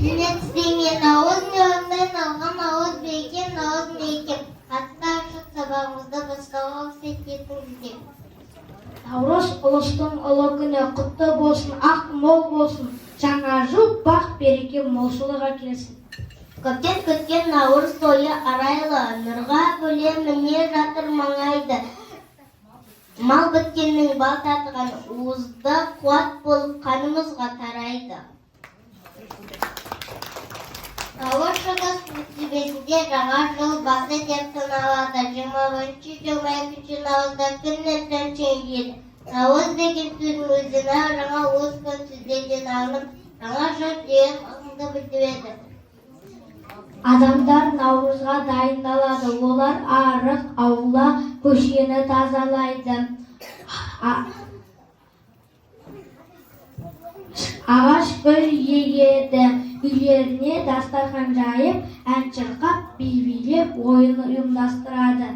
Мен ауыз мейманнан алған ауыз бейкен, ауыз мейкен. Атты ашық сабағымызды бастауға рұқсат етіңіздер. Наурыз ұлыстың ұлы күні құтты болсын, ақ мол болсын. Жаңа жыл бақ береке молшылық әкелсін. Көптен күткен наурыз тойы арайлы, нұрға бөле міне жатыр маңайды. Мал біткеннің бал татыған уызда қуат болып қанымызға тарайды. Наурыз шығыс күтібесінде жаңа жыл басы деп саналады. 21-22 наурызда күн ертең чеңдейді. Наурыз деген сөздің өзіне жаңа уыз күн сөздерден алынып, жаңа жыл деген мағынаны білдіреді. Адамдар наурызға дайындалады. Олар арық, аула, көшені тазалайды. Ағаш гүл егеді. Үйлеріне дастархан жайып, ән шырқап, би билеп, ойын ұйымдастырады.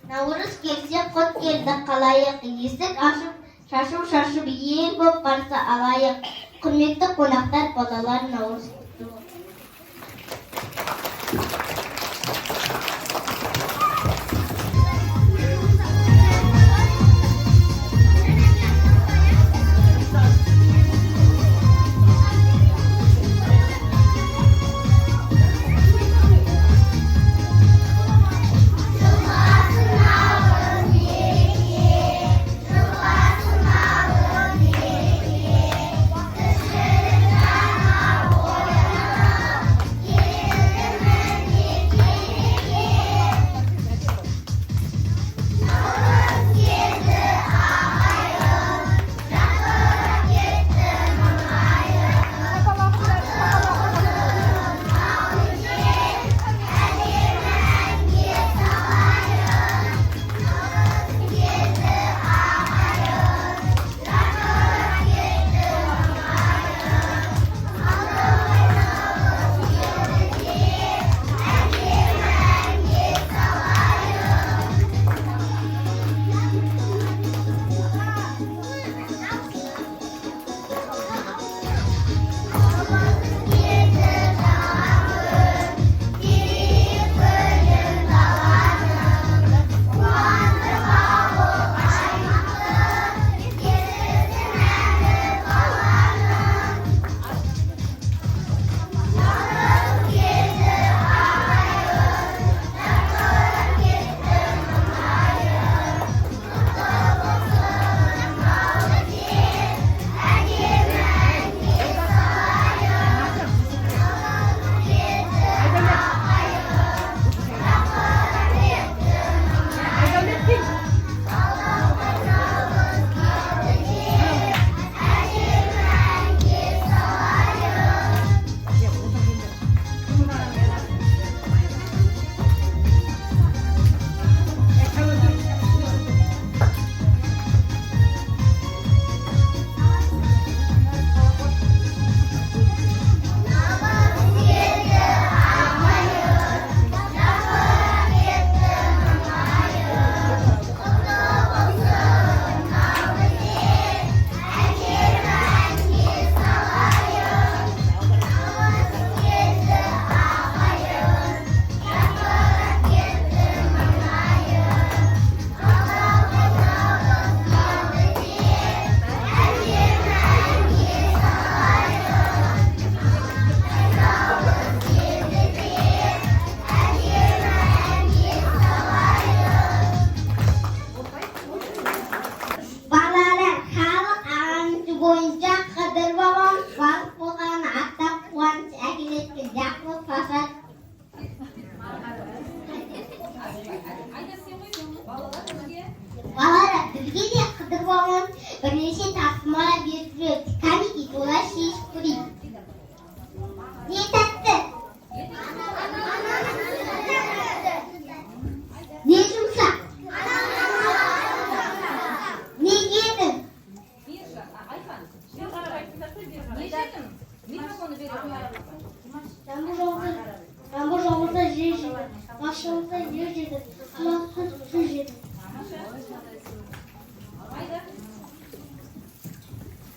Наурыз келсе құт келді қалайық. Есік ашып, шашып ел боп қарсы алайық. Құрметті қонақтар, балалар, наурыз құтты болсын.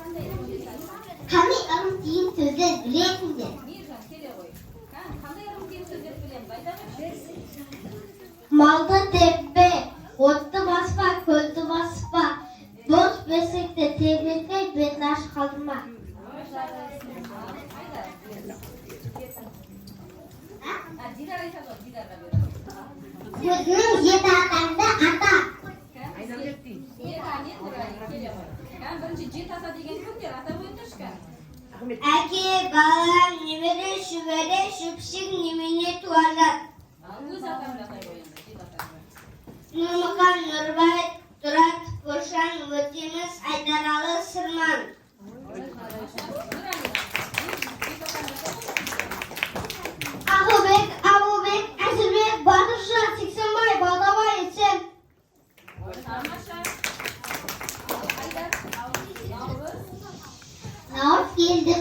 Qanday ырым тиын сөздер білесіңдер? Малды теппе, отты баспа, көлді баспа. Бос бесекте тебетпей, бетін аш қалдырма. Көзінің жеті атаңды ата. Әке, балам, немере, шүбере, шүпшік, немене туарлар. Нұрмұқан, Нұрбай, Тұрат, Қошан, Өтеміз, Айдаралы, Сырман. Ақылбек, Абылбек, Әзірбек, Батырша, Сексенбай, Балдабай, Етсен. Наурыз келді.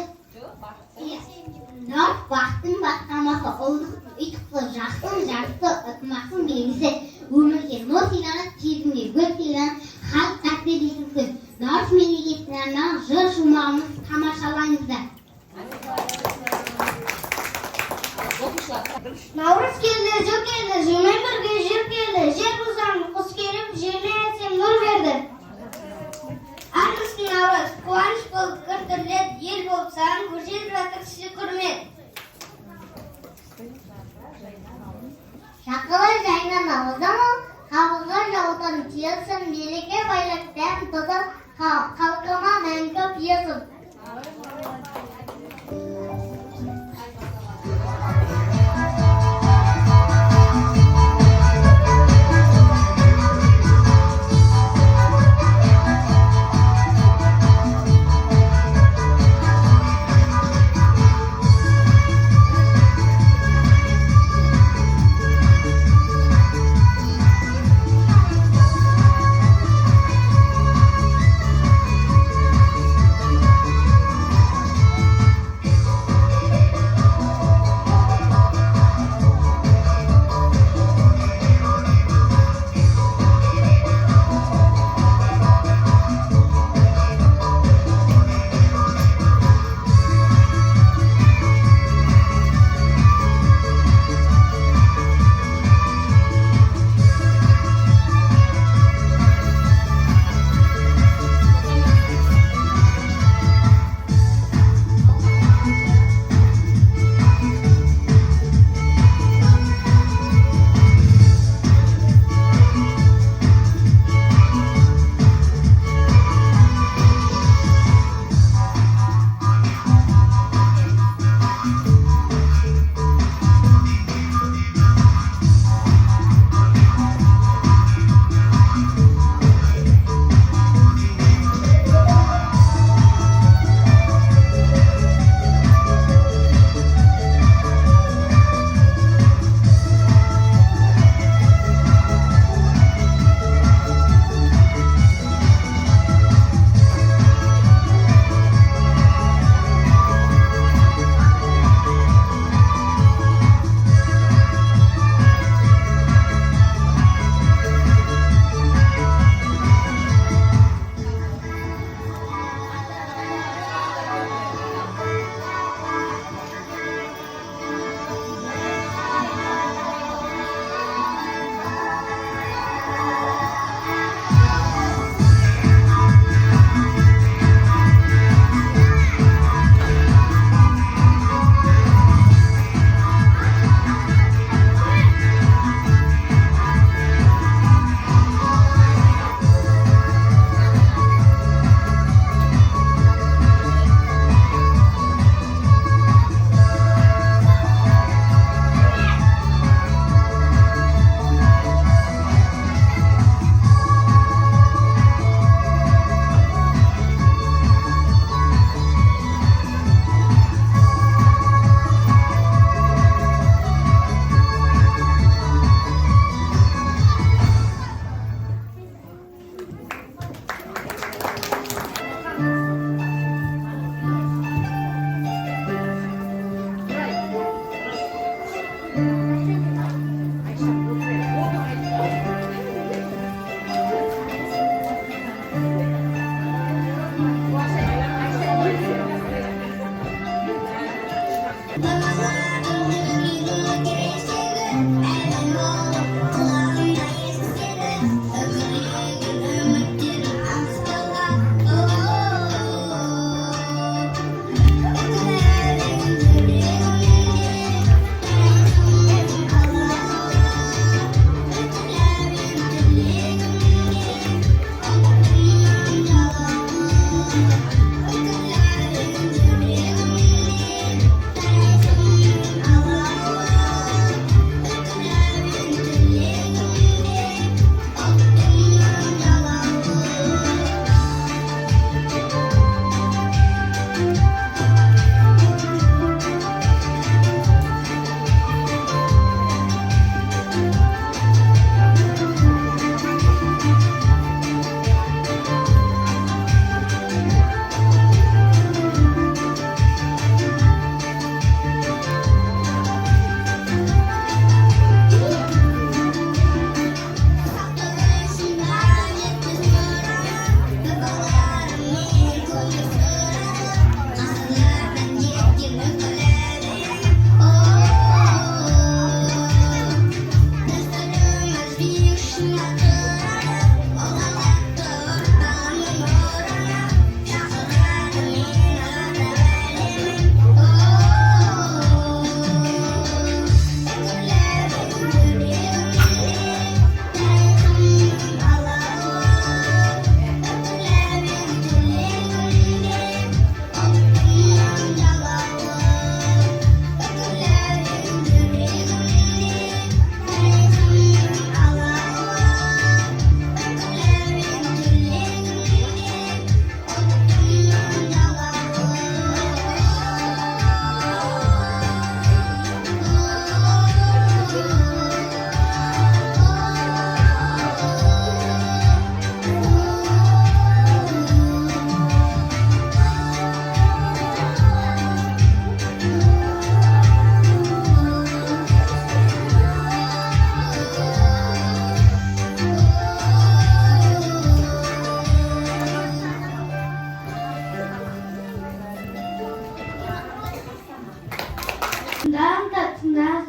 Наурыз бақтың бастамасы, ұлдықтың ұйтқысы, жақтың жарты, ытмақтың белгісі. Өмірге нұр сыйланып, тезіңге гүл сыйланып, халық тәтті дейтін күн. Наурыз мемлекетіне арналған жыр шумағымыз тамашалаңыздар. Наурыз келді, жыл келді, жылмен бірге жер келді. Жер бұзған құс келіп, жеріне әсем нұр берді. Армысың наурыз, қуаныш болып кіртірлет, ел болып саған көрсетіп жатыр сізі құрмет. Шақылай жайна наурыздан ол, қабылға жауытын тиылсын, береке байлық дәм тұтып, халқыма мәңгі пиылсын.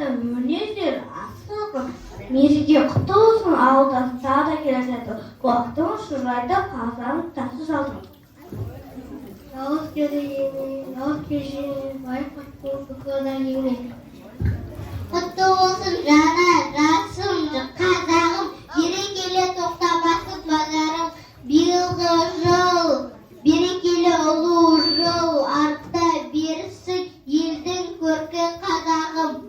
Münedir asıl Meriге құтты болсын, ауылдан тағы да келеседі. Уақытың шұрайда қазанын тасыз алдым. Yavuz göreyim, yavuz göreyim, vay kattım bu kadar yemin. Kutlu olsun cana, rasım, kazağım, geri gele toktamasın pazarım. Bir yılda jol, biri gele olur jol, artta birisi yildin körken kazağım.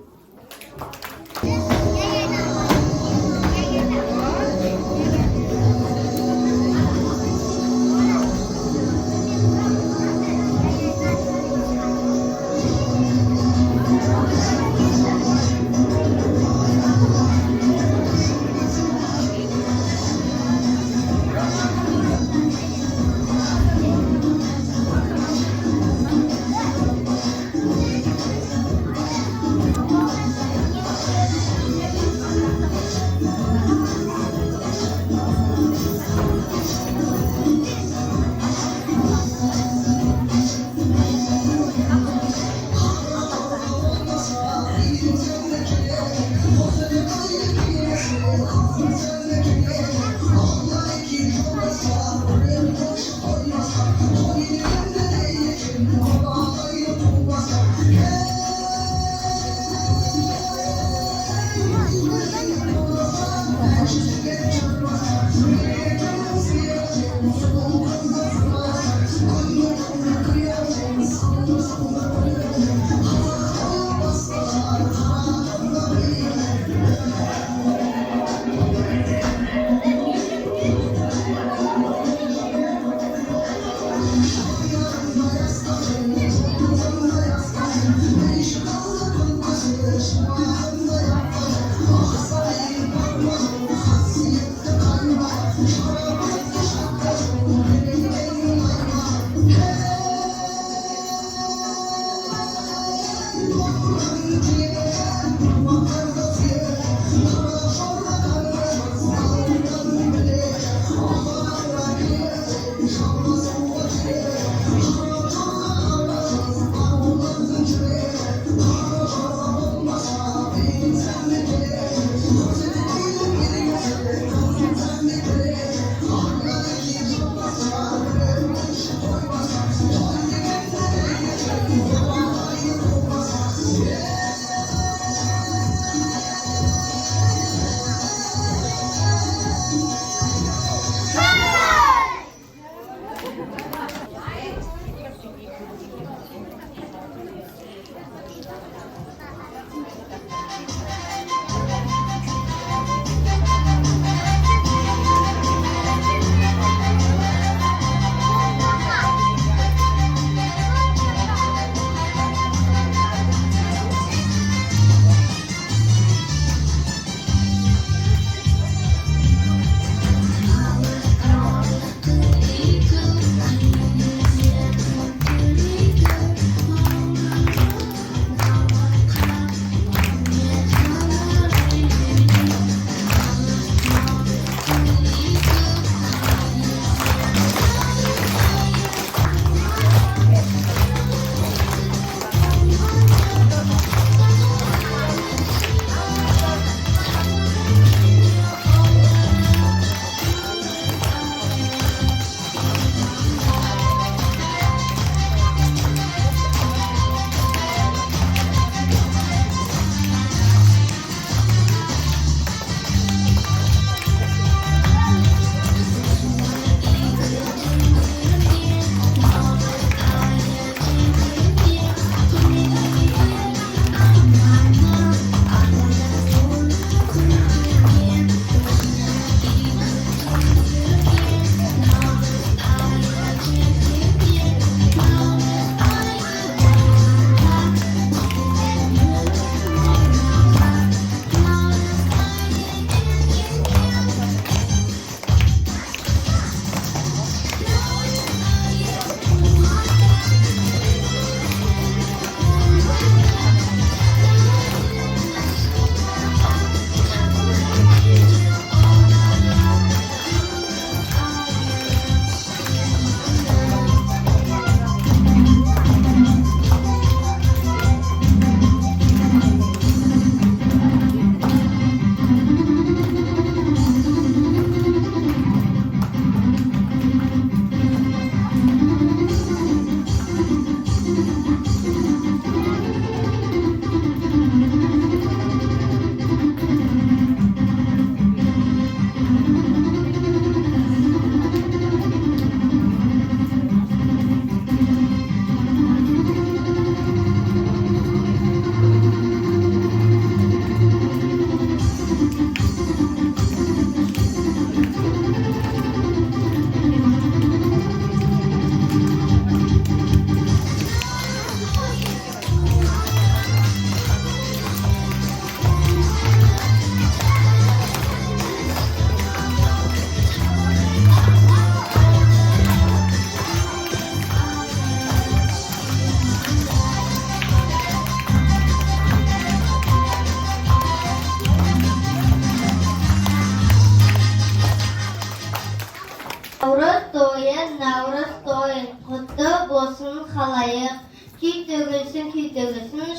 болсын халайық, күй төгілсін,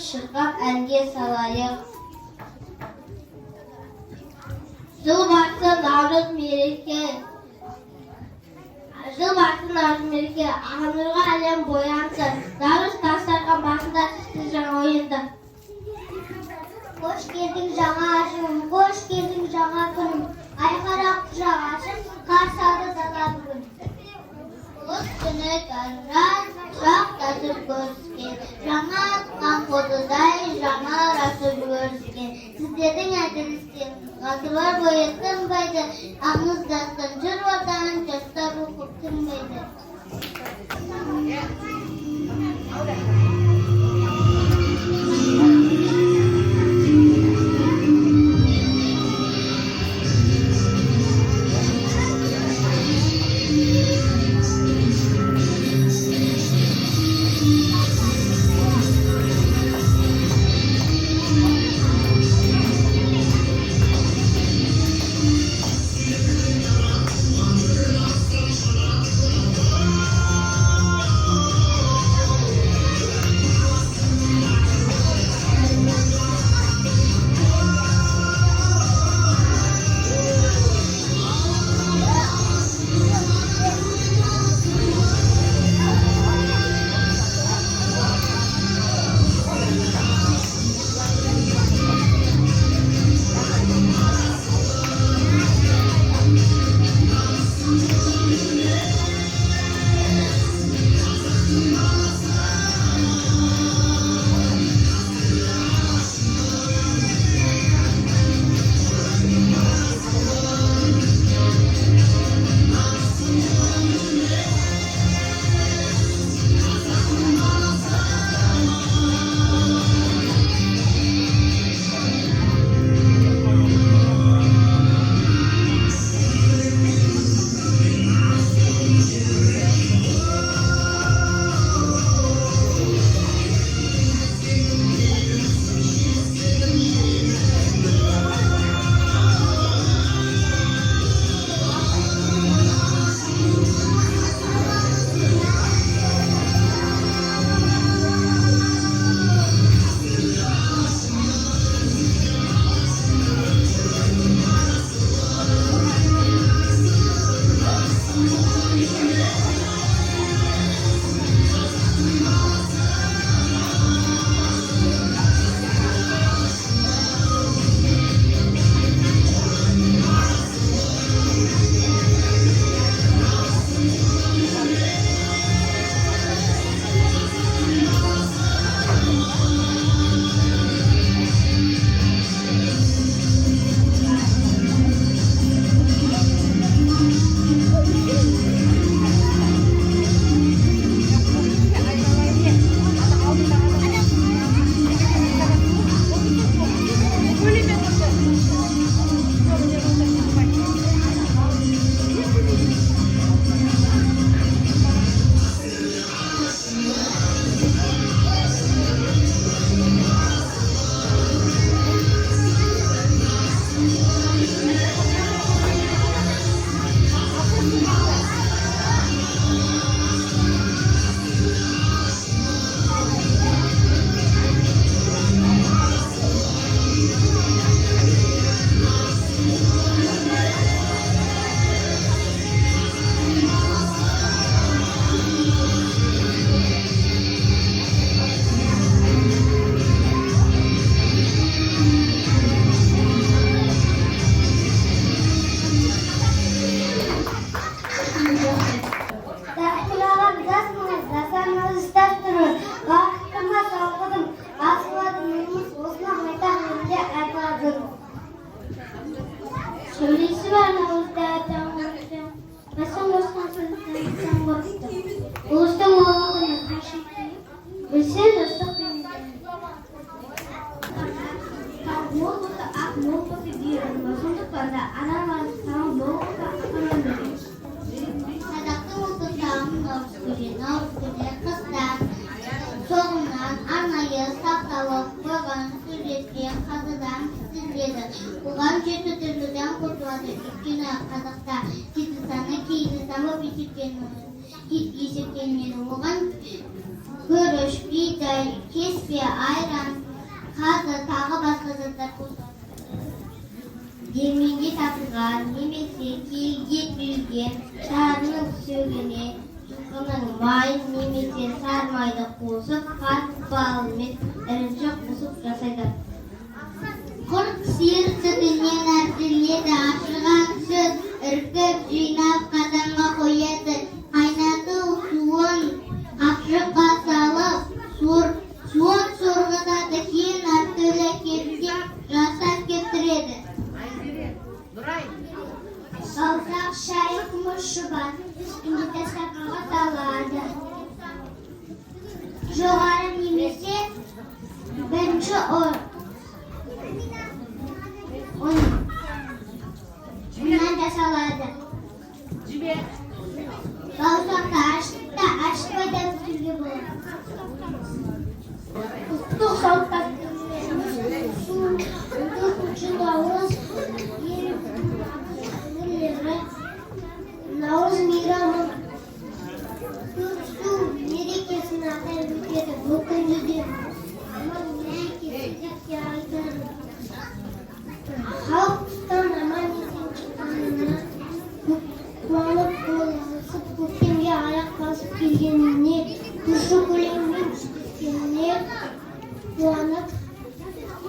шырқап әнге салайық. Жыл барсы наурыз мереке, ағанырға әлем боянсын, наурыз тастарған басында сізді жаңа ойынды. Қош келдің жаңа ашым, қош келдің жаңа күнім, айқара құшақ ашып, қарсы алды дала бүгін. Ұлыс күні таржан, шақтасып көріскен, жаңа атқан қозыдай, жаңа расып өріскен. Сіздердің әділістен, ғасырлар бойы тынбайды, аңыздастан жыр отан, жастар оқып тынбайды. Söylesi var Navuz'da Nasıl Ulus'ta oğlanın Bilse nasıl benim Molda ak molda diyor Masonda pada ana var sama molda akan verir Sadaqta mutluluğun Navuz'da kızlar soğunan anayı saqtavıp koygan sürekli kazıdan sizledi. Buған жеті түрліден құртуады. Өйткені қазақта жеті саны кейінгі самы бесіктен есептелінеді. Оған күріш, бидай, кеспе, айран, қазы, тағы басқа заттар қосылады. Демінде татылған немесе киге түйілген шарының сөгіне жылқының майын немесе сары майды қосып, қант, бал мен ірімшік қосып жасайды. Құрт сиыр сүтінен әзірледі, ашырған сүт іркіп жинап қазанға қояды. Қайнату суын қапшыққа салып, суын сорғытады, кейін әртүрлі кепке жасап кептіреді. Саусақ шайы күміс шұбат үстінде стаканға салады. Жоғары немесе бірінші оннан жасалады. Саусақты ашытпай да пісіруге болады. Ұлттық салт-дәстүрлеріміз үшін наурыз наурыз мейрамы су мерекесін атап өтеді. Бұл күнде халық құстан аман есен шыққанына қуанып қуанысып, көктемге аяқ басып келгеніне, күрші көлеммен түскеніне қуанып,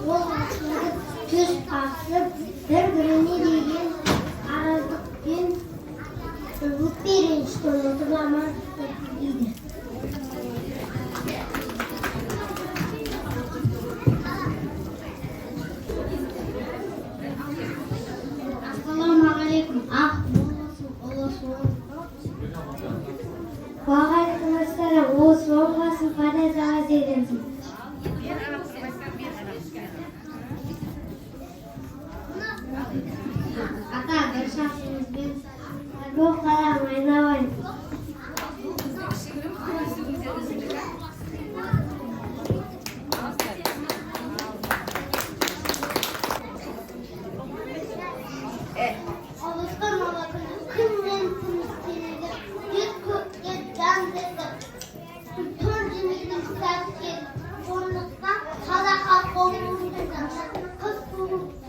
ол ашылып, түс қасып, бір-біріне деген араздықпен өкпе ренішті ұмытып аман дейді. Ассалаумағалейкум. Ақ болсын, ұлысың. Уағалейкум ассалам. Ұлыс болғасын, қадай заға зерденсің. Ата, бір шақсыңызбен бұл қалам айналайын. Алыстан мала күні күннен күміс келеді. Ет көкке жан деді. Түн жемейдің кітапы келді. Сондықтан садақа қолыңды қыз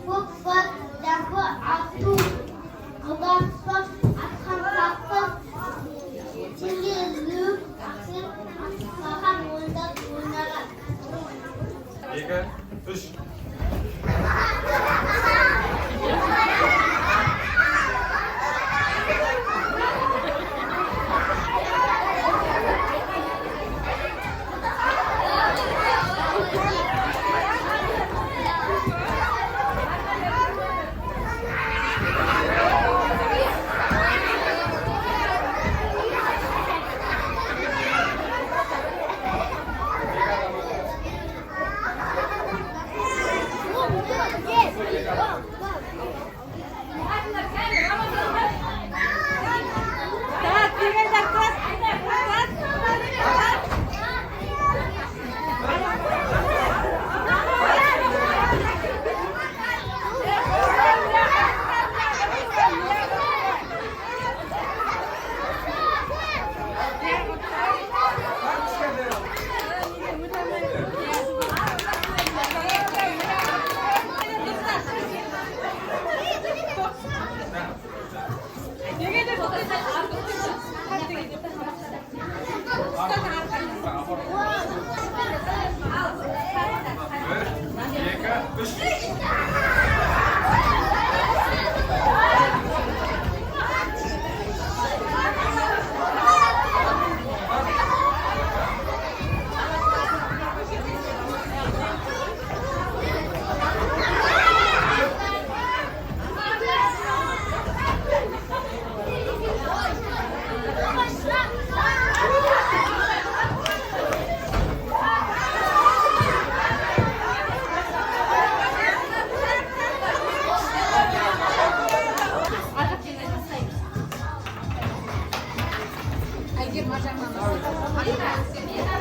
көк бар, дәпі ату. Алдаспақ, атқан таппақ. Сенге løp, ақсен, ақсаған ойындап ойнаған. 2, 3.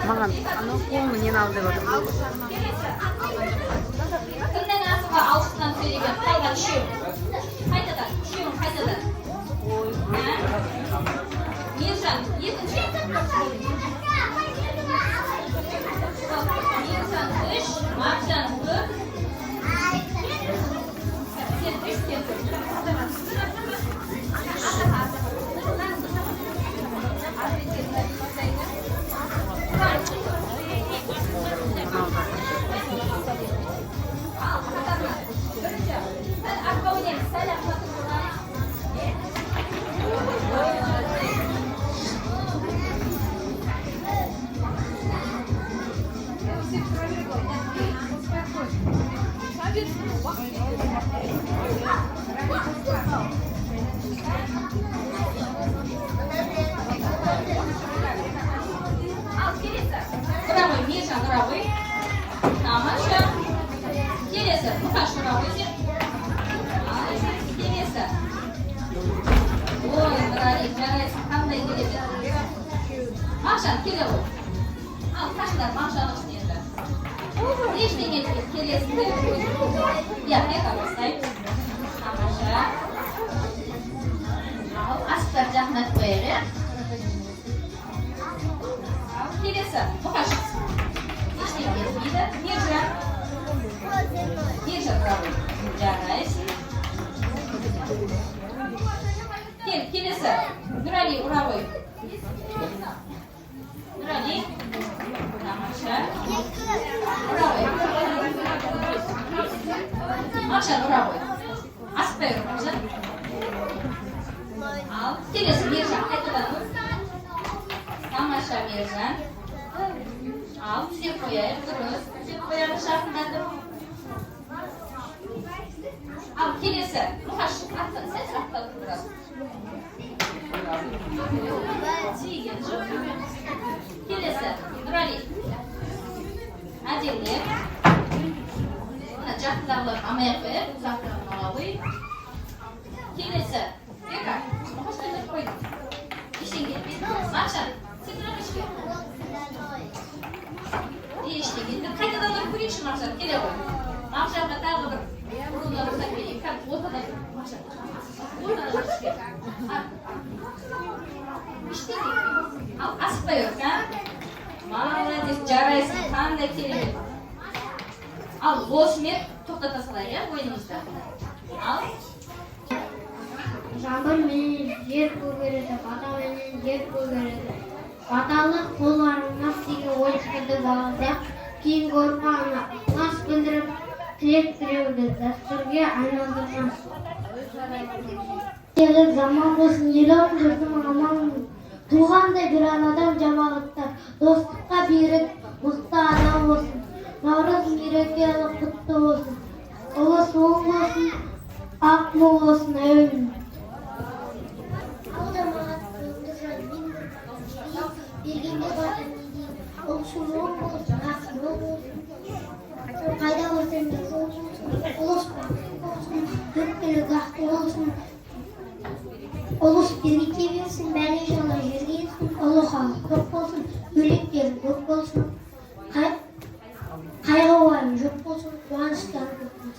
Маған анау қолымы нені алды деп отыр. Кімнен асыға алшықтан сөйлеген? Қайдан үшеу? Қайтадан, үшеуін қайтадан. Ержан, екінші? Al kelesi. Nuravay, Mirjan Nuravay. Tamamsha. Kelesi. Muhash Nuravay. Kelesi. Oy, Nurali, jaraysiz qanday keladi? Mahshan kelaver. Al, tashlar Mahshanni ishlaydi. Nechtaga kelesi? Ya, qaytaversak. Tamamsha. Al, astar jahnat qo'yaylik. Kelesi, Muhash. Nechtaga keladi? Mirjan. Mirjan Nuravay. Jaraysiz. Kelesi. Nurali Nuravay. Nurali. Namasha. Nuravay. Masha Nuravay. Asper Mirjan. Al. Kelesi Mirjan. Qaytadan. Namasha Mirjan. Al. Sizga qo'yaylik. Durust. Sizga qo'yamiz shartlandim. Al. Kelesi. Muhash. Sen shartlanib turasiz. Kelesi, Nurali. Adilli. Mana jahtlarlar amayaq qo'yib, uzoqlarni olib. Kelesi, Beka. Muhashlarni qo'ydi. Ishingga Mahshan, sen nima ishga? Ishingga. Endi qaytadan ko'rishni Mahshan kelaver. Mahshanga tag'in bir urunlar o'tib kam o'tada Mahshan. O'tada ishga. Al, aspa yok ha? Молодец, jaraysiz, qanday keladi. Al, 5 metr to'xtatasizlar ya o'yinimizda. Al. Жаңбыр менен жер көгереді, бата менен жер көгереді. Баталық қолдарыңа деген ойыншықты бағалда, кейінгі ұрпағына ықылас білдіріп, тілек тілеуді дәстүрге айналдырмас. Ерлік заман болсын, елім жұртым аман. Туғандай бір анадан жамағаттар, достыққа берік, мықты адам болсын. Наурыз мерекелі құтты болсын. Ұлы суың болсын, ақ мол болсын, әуелім. Бергенде бардым дейін, ұлшы мол болсын, ақ мол болсын. Қайда болсын, жол болсын, ұлыспа болсын, бүкілі ғақты болсын. Ұлыс береке берсін, бәрі жала жерге етсін, ұлы халық көп болсын, бөлектер көп болсын. Қайғы уайым жоқ болсын, қуаныштар көп болсын.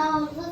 Наурызы